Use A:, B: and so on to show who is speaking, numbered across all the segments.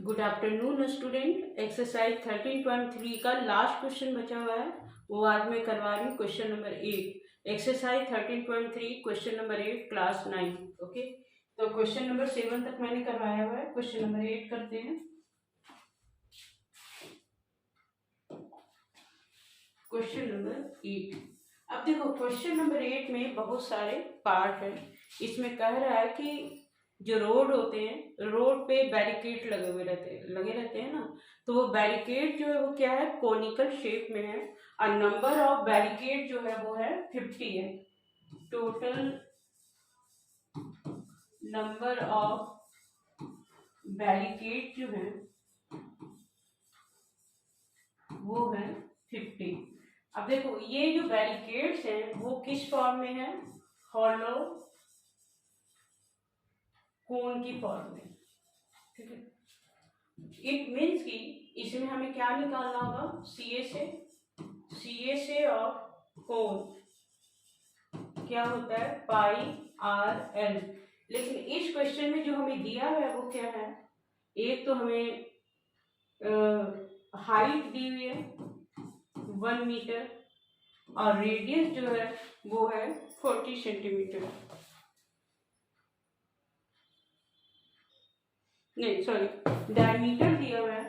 A: Good afternoon student. Exercise 13.3 का last question बचा हुआ है, वो आज मैं करवा रही हूँ। Question number 8, exercise 13.3, question number 8, class 9। Okay, तो क्वेश्चन नंबर 7 तक मैंने करवाया हुआ है। क्वेश्चन नंबर 8 करते हैं। क्वेश्चन नंबर 8, अब देखो क्वेश्चन नंबर 8 में बहुत सारे पार्ट है। इसमें कह रहा है कि जो रोड होते हैं, रोड पे बैरिकेड लगे रहते हैं ना, तो वो बैरिकेड जो है वो क्या है, कोनिकल शेप में है। और नंबर ऑफ बैरिकेड जो है वो है 50 है। टोटल नंबर ऑफ बैरिकेड जो है वो है 50। अब देखो ये जो बैरिकेड्स हैं वो किस फॉर्म में है, हॉलो कोन की फॉर्म में। ठीक है, इट मीन्स कि इसमें हमें क्या निकालना होगा, सी ए से और कोन क्या होता है, पाई आर एल। लेकिन इस क्वेश्चन में जो हमें दिया है वो क्या है, एक तो हमें हाइट दी हुई है 1 मीटर और रेडियस जो है वो है 40 सेंटीमीटर, नहीं सॉरी, डायमीटर दिया हुआ है,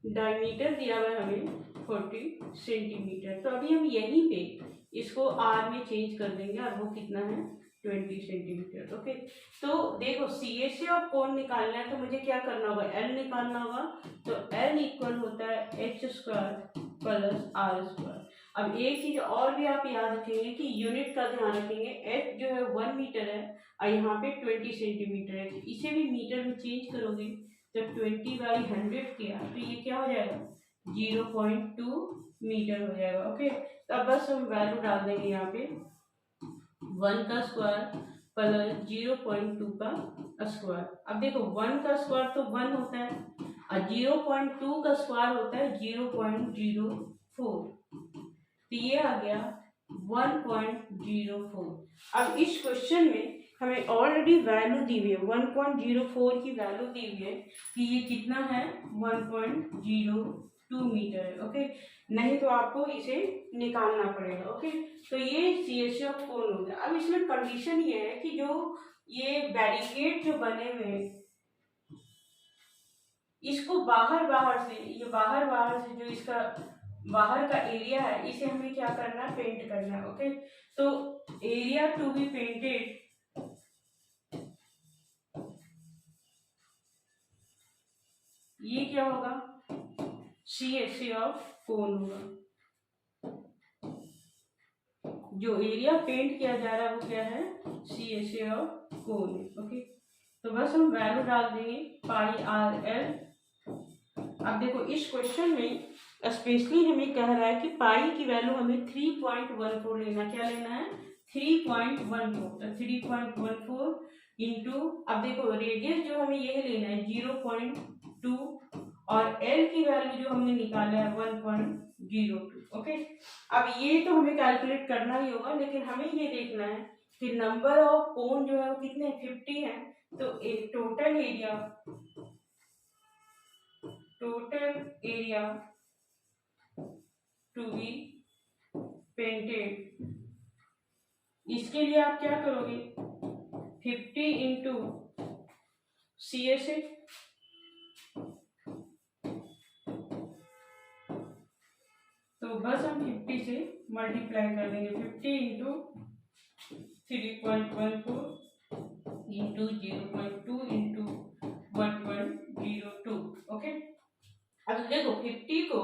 A: डायमीटर दिया हुआ है हमें 40 सेंटीमीटर। तो अभी हम यहीं पे इसको आर में चेंज कर देंगे और वो कितना है, 20 सेंटीमीटर। ओके, तो देखो सी ए से और कोण निकालना है तो मुझे क्या करना होगा, एल निकालना होगा। तो एल इक्वल होता है H square plus R square. अब एक चीज और भी आप याद रखेंगे कि यूनिट का ध्यान रखेंगे, एच जो है 1 मीटर है और यहाँ पे 20 सेंटीमीटर है। इसे भी मीटर में चेंज करोगे तो 20/100 किया तो ये क्या हो जाएगा, 0.2 मीटर हो जाएगा। ओके, तो अब बस हम वैल्यू डाल देंगे यहाँ पे, 1 का स्क्वायर प्लस 0.2 का स्क्वायर। अब देखो 1 का स्क्वायर तो 1 होता है और 0.2 का स्क्वायर होता है 0.04, तो ये आ गया 1.04। अब इस क्वेश्चन में हमें ऑलरेडी वैल्यू दी हुई है, 1.04 की वैल्यू दी हुई है कि ये कितना है, 1.02 मीटर है। ओके, नहीं तो आपको इसे निकालना पड़ेगा। ओके, तो ये सी एच ऑफ कोण हो गया। अब इसमें कंडीशन ये है कि जो ये बैरिकेड जो बने हुए हैं इसको बाहर से जो इसका बाहर का एरिया है इसे हमें क्या करना है, पेंट करना है। ओके, तो एरिया टू बी पेंटेड ये क्या होगा, C H C of cone होगा। जो एरिया पेंट किया जा रहा है वो क्या है, C H C of cone है। ओके, तो बस हम वैल्यू डाल देंगे पाई आर एल। अब देखो इस क्वेश्चन में स्पेशली हमें कह रहा है कि पाई की वैल्यू हमें 3.14 लेना, क्या लेना है, 3.14। तो 3.14 इंटू, अब देखो रेडियस जो हमें ये लेना है 0.2 और एल की वैल्यू जो हमने निकाला है 1.02। ओके, अब ये तो हमें कैलकुलेट करना ही होगा, लेकिन हमें ये देखना है कि नंबर ऑफ कोण जो है वो कितने 50 है। तो total area to be painted, इसके लिए आप क्या करोगे, 50 इंटू सी एस ए, तो बस हम 50 से मल्टीप्लाई कर देंगे, 50 इंटू 3.14 इंटू 0.2 इंटू 1.02। ओके, अब देखो 50 को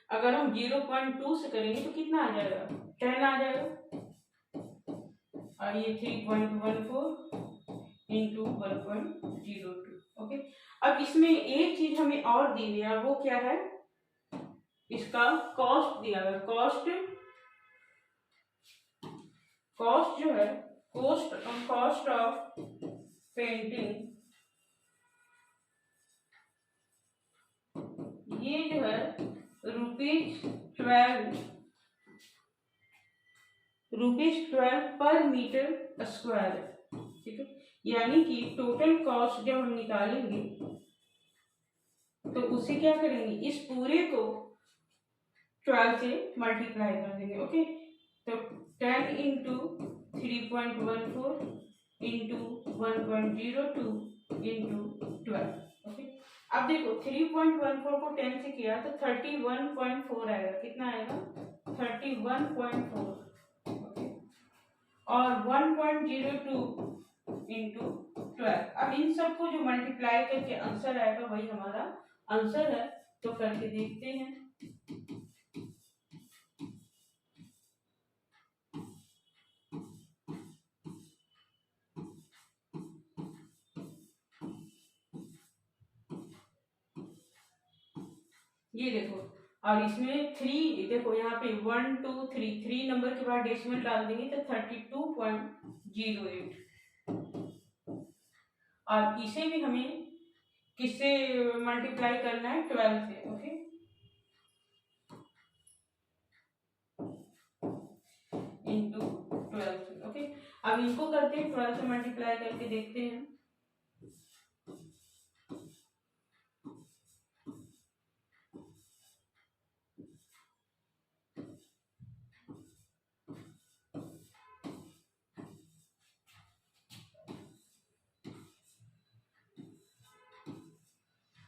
A: अगर हम 0.2 से करेंगे तो कितना आ जाएगा, 10 आ जाएगा, और ये 3.14 इंटू 1.02। ओके, अब इसमें एक चीज हमें और दी हुई है, वो क्या है, इसका कॉस्ट दिया है। कॉस्ट जो है, कॉस्ट ऑफ पेंटिंग, ये जो है ₹12 पर मीटर स्क्वायर है। ठीक है। यानी कि टोटल कॉस्ट जब हम निकालेंगे तो उसे क्या करेंगे, इस पूरे को 12 से मल्टीप्लाई कर देंगे। ओके, तो 10 इंटू 3.14 इंटू 1.02 इंटू 12। ओके, अब देखो 3.14 को 10 से किया तो 31.4 आएगा। कितना आएगा? 31.4। ओके, और 1.02 इंटू 12। अब इन सबको जो मल्टीप्लाई करके आंसर आएगा वही हमारा आंसर है। तो करके देखते हैं। ये देखो, और इसमें 3, देखो यहाँ पे 1 2 3 नंबर के बाद डेसिमल डाल देंगे तो 32.08। और इसे भी हमें किससे मल्टीप्लाई करना है? 12 से। ओके, इंटू 12 से। ओके, अब इनको करते हैं 12 से मल्टीप्लाई करके देखते हैं।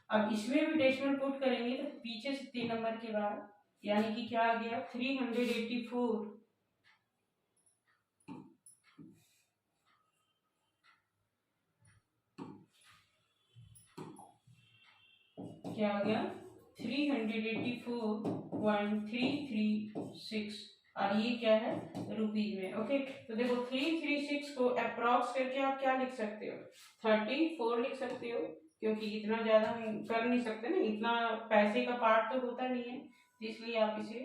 A: अब इसमें भी डेसिमल पुट करेंगे तो पीछे से 3 नंबर के बाद, यानी कि क्या आ गया? 384। क्या आ गया? 384.336। और ये क्या है? रुपीज में। ओके, तो देखो 336 को अप्रॉक्स करके आप क्या लिख सकते हो? 34 लिख सकते हो, क्योंकि इतना ज्यादा हम कर नहीं सकते ना, इतना पैसे का पार्ट तो होता नहीं है, तो इसलिए आप इसे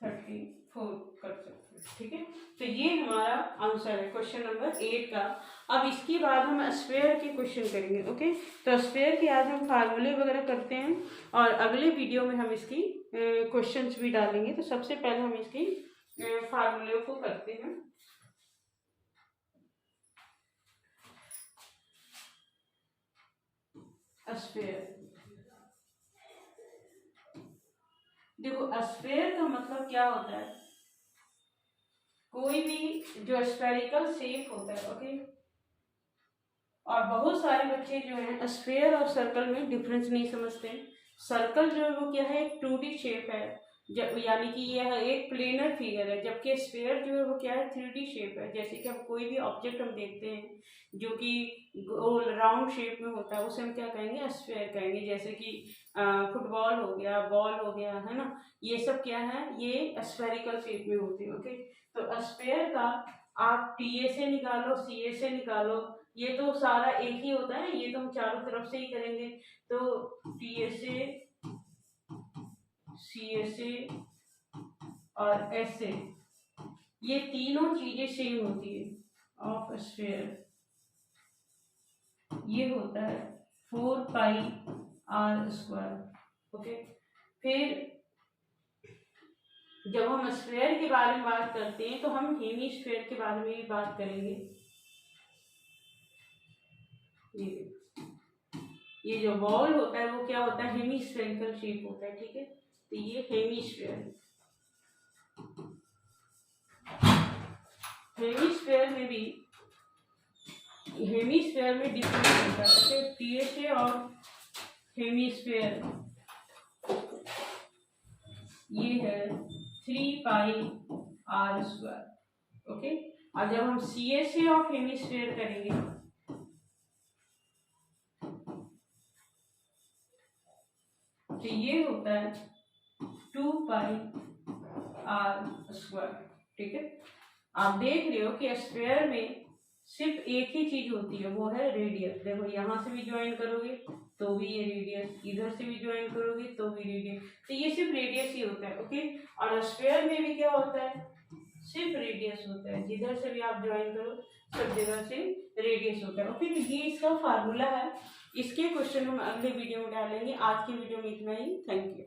A: 34 कर सकते हैं। ठीक है, तो ये हमारा आंसर है क्वेश्चन नंबर 8 का। अब इसके बाद हम स्क्वायर के क्वेश्चन करेंगे। ओके, तो स्क्वायर के आज हम फार्मूले वगैरह करते हैं और अगले वीडियो में हम इसकी क्वेश्चंस भी डालेंगे। तो सबसे पहले हम इसकी फार्मूले को करते हैं। स्क्वायर, देखो स्क्वायर का मतलब क्या होता है? कोई भी जो स्फेरिकल शेप होता है। ओके, और बहुत सारे बच्चे जो हैं स्फेयर और सर्कल में डिफरेंस नहीं समझते। सर्कल जो है वो क्या है? एक 2D शेप है, जब यानी कि यह एक प्लेनर फिगर है, जबकि स्फेयर जो है वो क्या है? 3D शेप है। जैसे कि हम कोई भी ऑब्जेक्ट हम देखते हैं जो कि गोल राउंड शेप में होता है, उसे हम क्या कहेंगे? स्फेयर कहेंगे। जैसे कि फुटबॉल हो गया, बॉल हो गया, है ना, ये सब क्या है? ये स्फेरिकल शेप में होते हैं। ओके, तो स्फेयर का आप TA से निकालो, CA से निकालो, ये तो सारा एक ही होता है, ये तो हम चारों तरफ से ही करेंगे। तो TA से, CA से और S से, ये तीनों चीजें सेम होती है ऑफ स्फेयर। ये होता है 4πr²। ओके, फिर जब हम स्फेयर के बारे में बात करते हैं तो हम हेमीस्फेयर के बारे में भी बात करेंगे। ये जो बॉल होता है वो क्या होता है? हेमीस्फेरिकल शेप होता है। ठीक है, तो ये हेमीस्फेयर। हेमीस्फेयर में भी, हेमीस्फेयर में डिफरेंस होता है। जैसे TA और हेमीस्फेयर ये है 3πr²। ओके, और जब हम CA ऑफ हेमीस्फेयर करेंगे तो ये होता है 2πr²। ठीक है, आप देख रहे हो कि स्फेयर में सिर्फ एक ही चीज होती है, वो है रेडियस। देखो यहाँ से भी ज्वाइन करोगे तो भी ये रेडियस, इधर से भी ज्वाइन करोगे तो भी रेडियस, तो ये सिर्फ रेडियस ही होता है। ओके, और स्फेयर में भी क्या होता है? सिर्फ रेडियस होता है, जिधर से भी आप ज्वाइन करो सब जगह से रेडियस होता है। ओके, तो ये इसका फार्मूला है। इसके क्वेश्चन हम अगले वीडियो में डालेंगे। आज की वीडियो में इतना ही। Thank you.